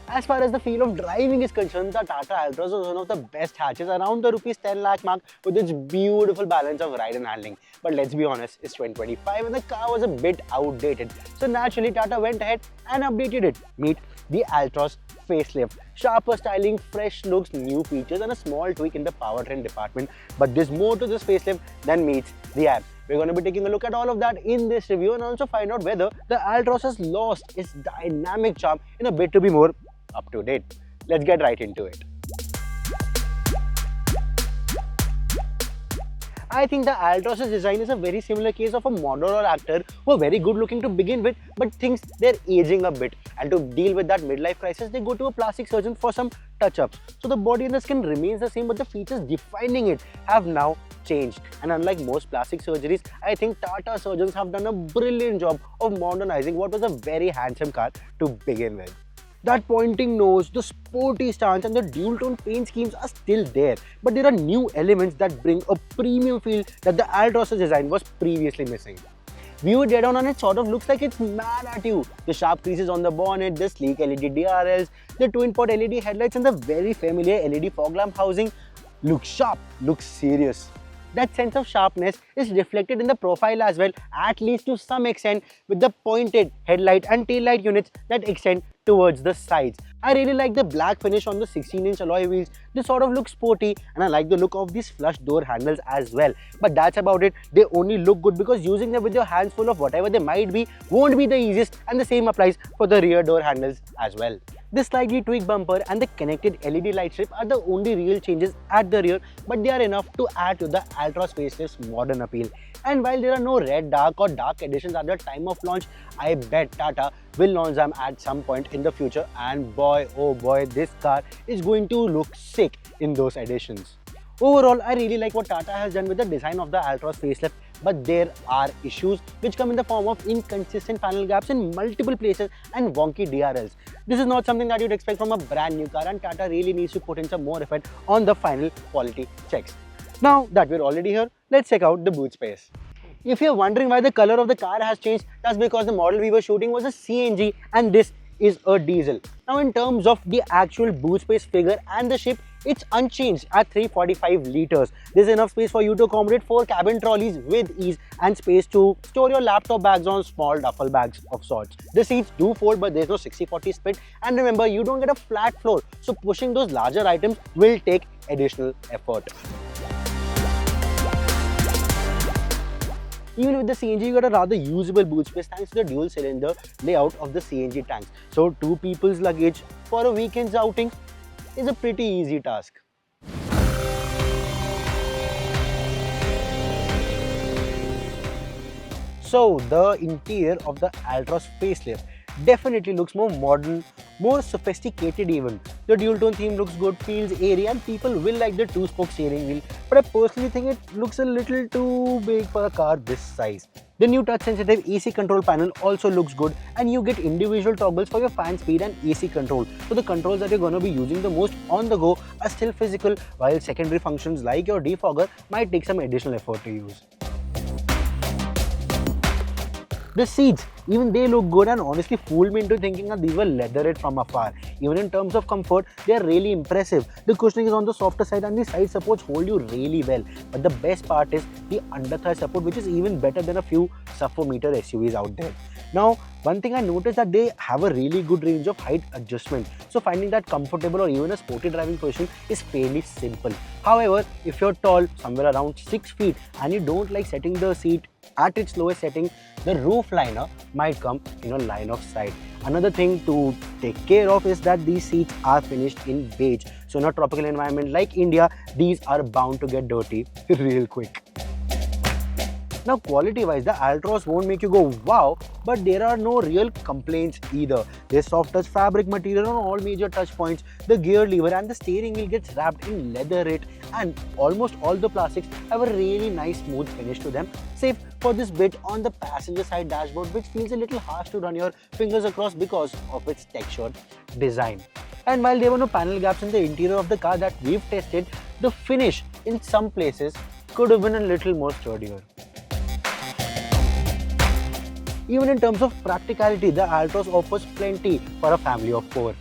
As far as the feel of driving is concerned, the Tata Altroz is one of the best hatches around the rupees 10 lakh mark with its beautiful balance of ride and handling. But let's be honest, it's 2025 and the car was a bit outdated. So naturally Tata went ahead and updated it. Meet the Altroz Facelift. Sharper styling, fresh looks, new features and a small tweak in the powertrain department. But there's more to this facelift than meets the eye. We're going to be taking a look at all of that in this review and also find out whether the Altroz has lost its dynamic charm in a bid to be more up to date. Let's get right into it. I think the Altroz's design is a very similar case of a model or actor who are very good looking to begin with but thinks they're aging a bit, and to deal with that midlife crisis they go to a plastic surgeon for some touch-ups. So the body and the skin remains the same but the features defining it have now changed, and unlike most plastic surgeries, I think Tata surgeons have done a brilliant job of modernizing what was a very handsome car to begin with. That pointing nose, the sporty stance and the dual-tone paint schemes are still there, but there are new elements that bring a premium feel that the Altroz's design was previously missing. Viewed dead on it sort of looks like it's mad at you. The sharp creases on the bonnet, the sleek LED DRLs, the twin-pod LED headlights and the very familiar LED fog lamp housing look sharp, look serious. That sense of sharpness is reflected in the profile as well, at least to some extent, with the pointed headlight and tail light units that extend towards the sides. I really like the black finish on the 16-inch alloy wheels. They sort of look sporty, and I like the look of these flush door handles as well. But that's about it. They only look good because using them with your hands full of whatever they might be won't be the easiest, and the same applies for the rear door handles as well. The slightly tweaked bumper and the connected LED light strip are the only real changes at the rear, but they are enough to add to the Altroz facelift's modern appeal. And while there are no red, dark or dark editions at the time of launch, I bet Tata will launch them at some point in the future, and boy oh boy, this car is going to look sick in those editions. Overall, I really like what Tata has done with the design of the Altroz facelift, but there are issues which come in the form of inconsistent panel gaps in multiple places and wonky DRLs. This is not something that you'd expect from a brand new car, and Tata really needs to put in some more effort on the final quality checks. Now that we're already here, let's check out the boot space. If you're wondering why the color of the car has changed, that's because the model we were shooting was a CNG and this is a diesel. Now in terms of the actual boot space figure and the shape, it's unchanged at 345 liters. There's enough space for you to accommodate 4 cabin trolleys with ease and space to store your laptop bags on small duffel bags of sorts. The seats do fold, but there's no 60-40 split, and remember, you don't get a flat floor, so pushing those larger items will take additional effort. Even with the CNG, you got a rather usable boot space thanks to the dual cylinder layout of the CNG tanks. So 2 people's luggage for a weekend's outing is a pretty easy task. So the interior of the Altroz facelift definitely looks more modern, more sophisticated even. The dual-tone theme looks good, feels airy, and people will like the 2-spoke steering wheel, but I personally think it looks a little too big for a car this size. The new touch-sensitive AC control panel also looks good, and you get individual toggles for your fan speed and AC control. So the controls that you're going to be using the most on the go are still physical, while secondary functions like your defogger might take some additional effort to use. The seats, even they look good and honestly fooled me into thinking that these were leatherette from afar. Even in terms of comfort, they are really impressive. The cushioning is on the softer side and the side supports hold you really well. But the best part is the under-thigh support, which is even better than a few sub-4-meter SUVs out there. Now, one thing I noticed that they have a really good range of height adjustment. So finding that comfortable or even a sporty driving position is fairly simple. However, if you're tall, somewhere around 6 feet, and you don't like setting the seat at its lowest setting, the roof liner might come in a line of sight. Another thing to take care of is that these seats are finished in beige. So in a tropical environment like India, these are bound to get dirty real quick. Now quality-wise, the Altroz won't make you go wow, but there are no real complaints either. There's soft touch fabric material on all major touch points, the gear lever and the steering wheel gets wrapped in leatherette, and almost all the plastics have a really nice smooth finish to them, save for this bit on the passenger side dashboard, which feels a little harsh to run your fingers across because of its textured design. And while there were no panel gaps in the interior of the car that we've tested, the finish in some places could have been a little more sturdier. Even in terms of practicality, the Altroz offers plenty for a family of 4.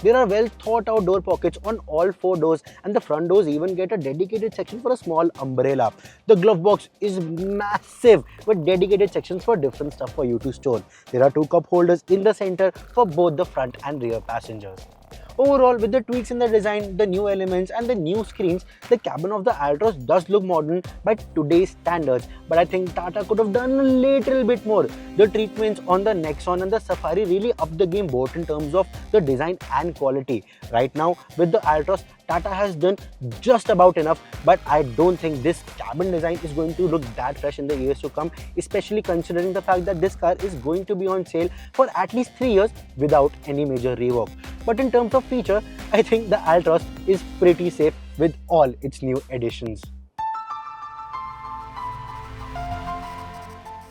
There are well thought out door pockets on all 4 doors, and the front doors even get a dedicated section for a small umbrella. The glove box is massive with dedicated sections for different stuff for you to store. There are 2 cup holders in the center for both the front and rear passengers. Overall, with the tweaks in the design, the new elements and the new screens, the cabin of the Altroz does look modern by today's standards. But I think Tata could have done a little bit more. The treatments on the Nexon and the Safari really upped the game both in terms of the design and quality. Right now, with the Altroz, Tata has done just about enough, but I don't think this cabin design is going to look that fresh in the years to come, especially considering the fact that this car is going to be on sale for at least 3 years without any major rework. But in terms of feature, I think the Altroz is pretty safe with all its new additions.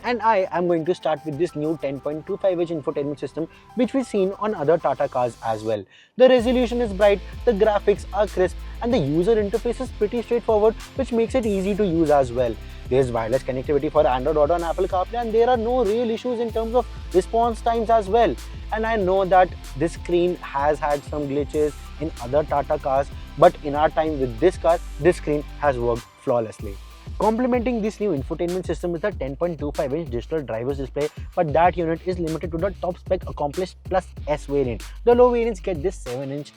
And I am going to start with this new 10.25-inch infotainment system which we've seen on other Tata cars as well. The resolution is bright, the graphics are crisp, and the user interface is pretty straightforward, which makes it easy to use as well. There's wireless connectivity for Android Auto and Apple CarPlay, and there are no real issues in terms of response times as well. And I know that this screen has had some glitches in other Tata cars, but in our time with this car, this screen has worked flawlessly. Complementing this new infotainment system is the 10.25-inch digital driver's display, but that unit is limited to the top spec Accomplish Plus S variant. The low variants get this 7-inch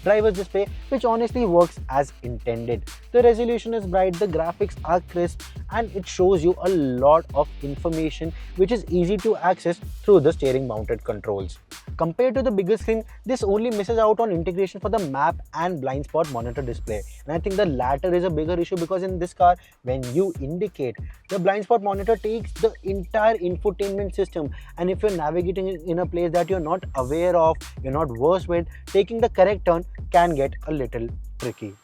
driver's display, which honestly works as intended. The resolution is bright, the graphics are crisp, and it shows you a lot of information which is easy to access through the steering mounted controls. Compared to the bigger screen, this only misses out on integration for the map and blind spot monitor display. And I think the latter is a bigger issue because in this car, when you indicate, the blind spot monitor takes the entire infotainment system, and if you're navigating in a place that you're not aware of, you're not versed with, taking the correct turn can get a little tricky.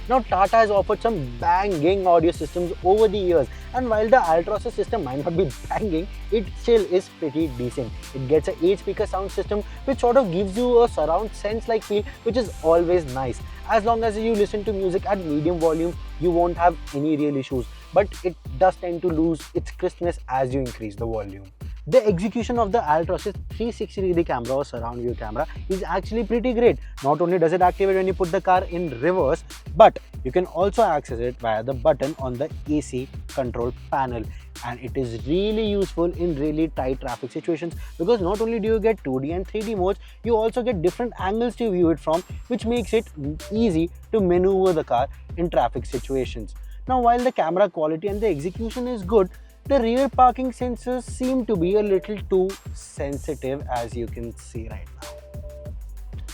Now, Tata has offered some banging audio systems over the years, and while the Altroz's system might not be banging, it still is pretty decent. It gets an 8-speaker sound system which sort of gives you a surround sense-like feel, which is always nice. As long as you listen to music at medium volume, you won't have any real issues, but it does tend to lose its crispness as you increase the volume. The execution of the Altroz's 360-degree camera or surround view camera is actually pretty great. Not only does it activate when you put the car in reverse, but you can also access it via the button on the AC control panel. And it is really useful in really tight traffic situations because not only do you get 2D and 3D modes, you also get different angles to view it from, which makes it easy to maneuver the car in traffic situations. Now, while the camera quality and the execution is good, the rear parking sensors seem to be a little too sensitive, as you can see right now.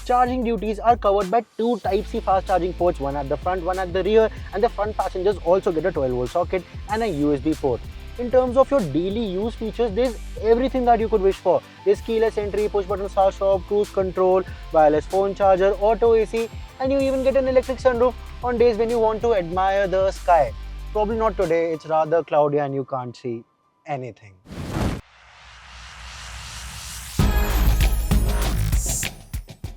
Charging duties are covered by 2 Type-C fast charging ports, one at the front, one at the rear, and the front passengers also get a 12-volt socket and a USB port. In terms of your daily use features, there's everything that you could wish for. There's keyless entry, push button start stop, cruise control, wireless phone charger, auto AC, and you even get an electric sunroof on days when you want to admire the sky. Probably not today, it's rather cloudy and you can't see anything.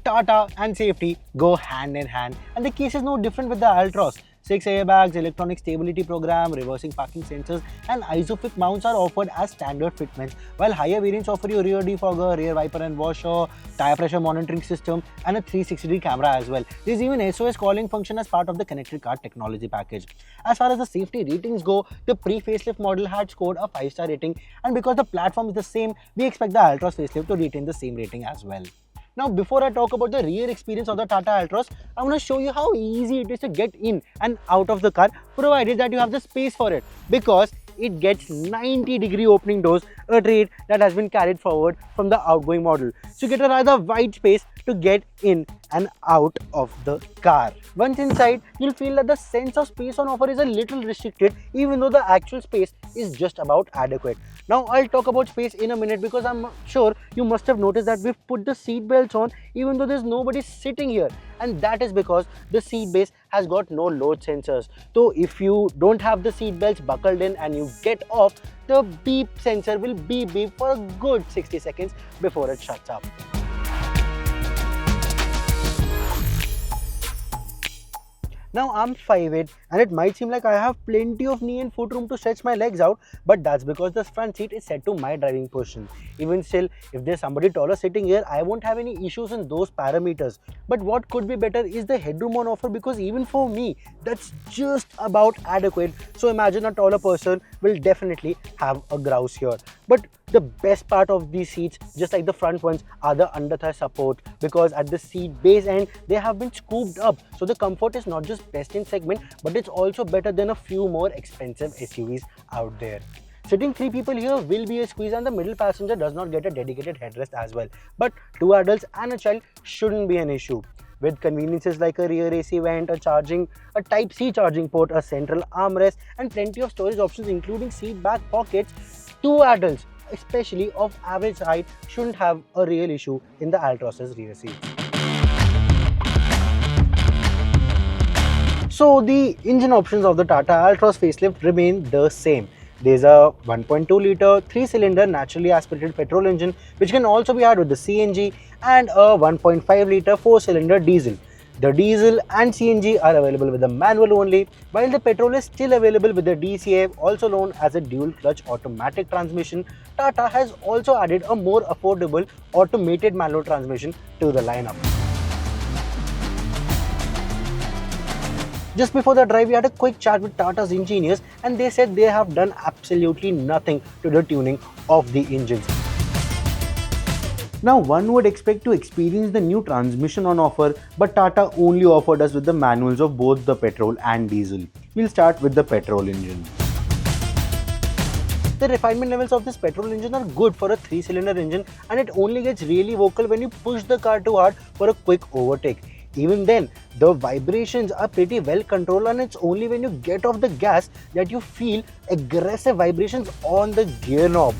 Tata and safety go hand in hand, and the case is no different with the Altroz. 6 airbags, electronic stability program, reversing parking sensors, and ISOFIX mounts are offered as standard fitments, while higher variants offer you rear defogger, rear wiper and washer, tire pressure monitoring system, and a 360-degree camera as well. There's even SOS calling function as part of the connected car technology package. As far as the safety ratings go, the pre-facelift model had scored a 5-star rating, and because the platform is the same, we expect the Altroz facelift to retain the same rating as well. Now, before I talk about the rear experience of the Tata Altroz, I want to show you how easy it is to get in and out of the car, provided that you have the space for it, because it gets 90-degree opening doors, a trait that has been carried forward from the outgoing model. So you get a rather wide space to get in and out of the car. Once inside, you'll feel that the sense of space on offer is a little restricted, even though the actual space is just about adequate. Now, I'll talk about space in a minute because I'm sure you must have noticed that we've put the seat belts on even though there's nobody sitting here, and that is because the seat base has got no load sensors. So if you don't have the seat belts buckled in and you get off, the beep sensor will beep for a good 60 seconds before it shuts up. Now, I'm 5'8", And it might seem like I have plenty of knee and foot room to stretch my legs out, but that's because the front seat is set to my driving position. Even still, if there's somebody taller sitting here, I won't have any issues in those parameters. But what could be better is the headroom on offer, because even for me, that's just about adequate. So imagine a taller person will definitely have a grouse here. But the best part of these seats, just like the front ones, are the under thigh support, because at the seat base end they have been scooped up, so the comfort is not just best in segment, but it's also better than a few more expensive SUVs out there. Sitting 3 people here will be a squeeze, and the middle passenger does not get a dedicated headrest as well. But 2 adults and a child shouldn't be an issue. With conveniences like a rear AC vent, a Type-C charging port, a central armrest, and plenty of storage options including seat back pockets, 2 adults, especially of average height, shouldn't have a real issue in the Altroz's rear seat. So the engine options of the Tata Altroz Facelift remain the same. There's a 1.2 litre 3-cylinder naturally aspirated petrol engine, which can also be had with the CNG, and a 1.5 litre 4-cylinder diesel. The diesel and CNG are available with the manual only, while the petrol is still available with the DCA, also known as a dual clutch automatic transmission. Tata has also added a more affordable automated manual transmission to the lineup. Just before the drive, we had a quick chat with Tata's engineers, and they said they have done absolutely nothing to the tuning of the engines. Now, one would expect to experience the new transmission on offer, but Tata only offered us with the manuals of both the petrol and diesel. We'll start with the petrol engine. The refinement levels of this petrol engine are good for a 3-cylinder engine, and it only gets really vocal when you push the car too hard for a quick overtake. Even then, the vibrations are pretty well controlled, and it's only when you get off the gas that you feel aggressive vibrations on the gear knob.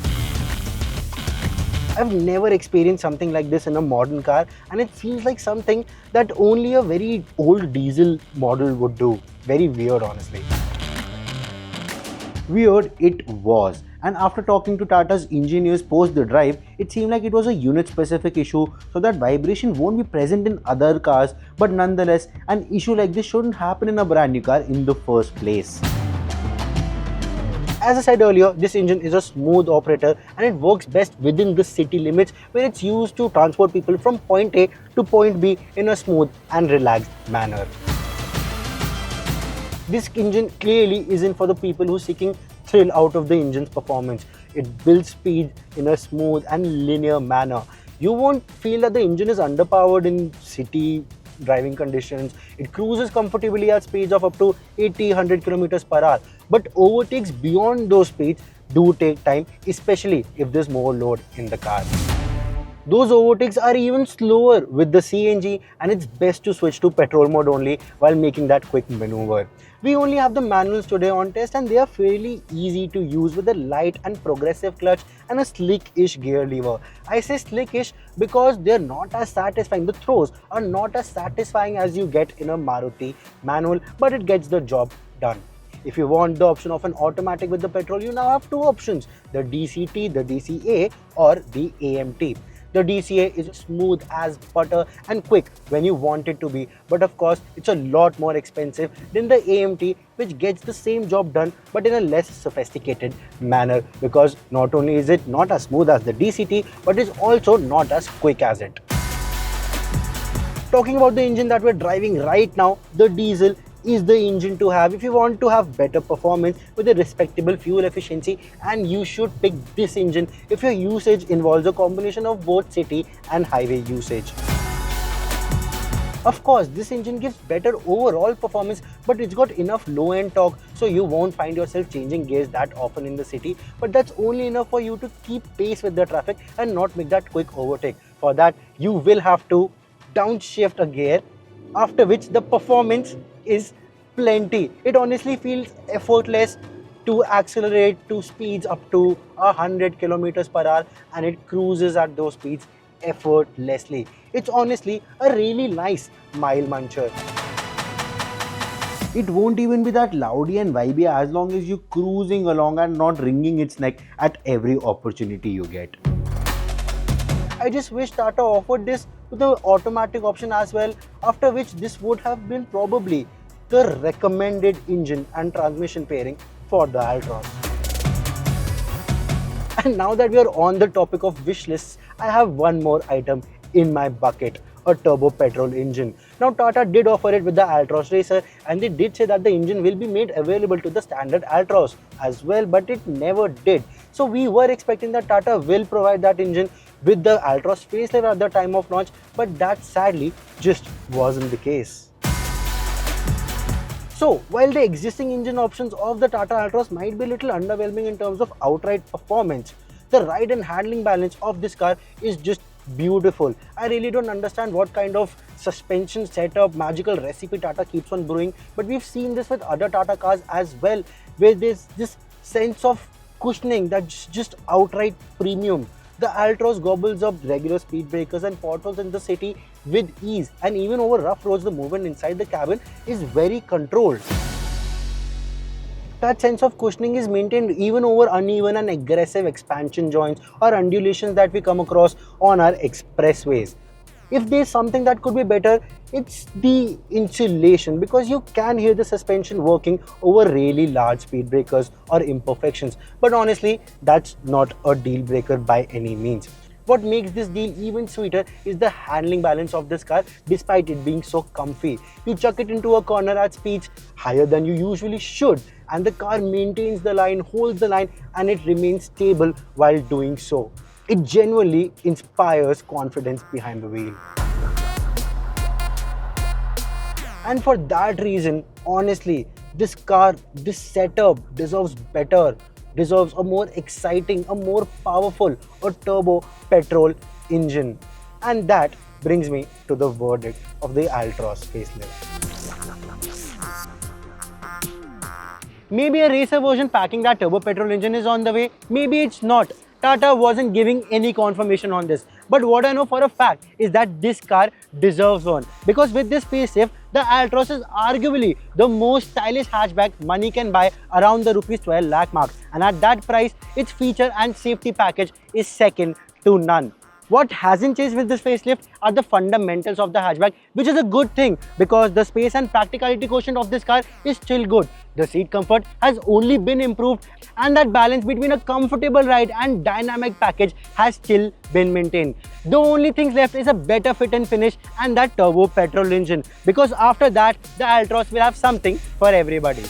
I've never experienced something like this in a modern car, and it feels like something that only a very old diesel model would do. Very weird, honestly. Weird it was, and after talking to Tata's engineers post the drive, it seemed like it was a unit specific issue, so that vibration won't be present in other cars, but nonetheless, an issue like this shouldn't happen in a brand new car in the first place. As I said earlier, this engine is a smooth operator, and it works best within the city limits, where it's used to transport people from point A to point B in a smooth and relaxed manner. This engine clearly isn't for the people who are seeking thrill out of the engine's performance. It builds speed in a smooth and linear manner. You won't feel that the engine is underpowered in city driving conditions. It cruises comfortably at speeds of up to 80-100 km per hour. But overtakes beyond those speeds do take time, especially if there's more load in the car. Those overtakes are even slower with the CNG, and it's best to switch to petrol mode only while making that quick maneuver. We only have the manuals today on test, and they are fairly easy to use with a light and progressive clutch and a slick-ish gear lever. I say slick-ish because they're not as satisfying. The throws are not as satisfying as you get in a Maruti manual, but it gets the job done. If you want the option of an automatic with the petrol, you now have 2 options: the DCT, the DCA, or the AMT. The DCA is smooth as butter and quick when you want it to be, but of course it's a lot more expensive than the AMT, which gets the same job done but in a less sophisticated manner, because not only is it not as smooth as the DCT, but is also not as quick as it. Talking about the engine that we're driving right now, the diesel is the engine to have if you want to have better performance with a respectable fuel efficiency, and you should pick this engine if your usage involves a combination of both city and highway usage. Of course, this engine gives better overall performance, but it's got enough low-end torque, so you won't find yourself changing gears that often in the city, but that's only enough for you to keep pace with the traffic and not make that quick overtake. For that, you will have to downshift a gear, after which the performance is plenty. It honestly feels effortless to accelerate to speeds up to 100 km per hour, and it cruises at those speeds effortlessly. It's honestly a really nice mile muncher. It won't even be that loudy and vibey as long as you're cruising along and not wringing its neck at every opportunity you get. I just wish Tata offered this with the automatic option as well, after which this would have been probably the recommended engine and transmission pairing for the Altroz. And now that we are on the topic of wish lists, I have one more item in my bucket, a turbo petrol engine. Now Tata did offer it with the Altroz Racer, and they did say that the engine will be made available to the standard Altroz as well, but it never did. So we were expecting that Tata will provide that engine with the Altroz facelift at the time of launch, but that sadly just wasn't the case. So, while the existing engine options of the Tata Altroz might be a little underwhelming in terms of outright performance, the ride and handling balance of this car is just beautiful. I really don't understand what kind of suspension setup, magical recipe Tata keeps on brewing, but we've seen this with other Tata cars as well, where there's this sense of cushioning that's just outright premium. The Altroz gobbles up regular speed breakers and potholes in the city with ease, and even over rough roads the movement inside the cabin is very controlled. That sense of cushioning is maintained even over uneven and aggressive expansion joints or undulations that we come across on our expressways. If there's something that could be better, it's the insulation, because you can hear the suspension working over really large speed breakers or imperfections. But honestly, that's not a deal breaker by any means. What makes this deal even sweeter is the handling balance of this car, despite it being so comfy. You chuck it into a corner at speeds higher than you usually should, and the car maintains the line, holds the line, and it remains stable while doing so. It genuinely inspires confidence behind the wheel. And for that reason, honestly, this car, this setup deserves better, deserves a more exciting, a more powerful, a turbo petrol engine. And that brings me to the verdict of the Altroz facelift. Maybe a racer version packing that turbo petrol engine is on the way, maybe it's not. Tata wasn't giving any confirmation on this. But what I know for a fact is that this car deserves one. Because with this facelift, the Altroz is arguably the most stylish hatchback money can buy around the rupees 12 lakh mark. And at that price, its feature and safety package is second to none. What hasn't changed with this facelift are the fundamentals of the hatchback, which is a good thing because the space and practicality quotient of this car is still good. The seat comfort has only been improved, and that balance between a comfortable ride and dynamic package has still been maintained. The only thing left is a better fit and finish and that turbo petrol engine, because after that the Altroz will have something for everybody.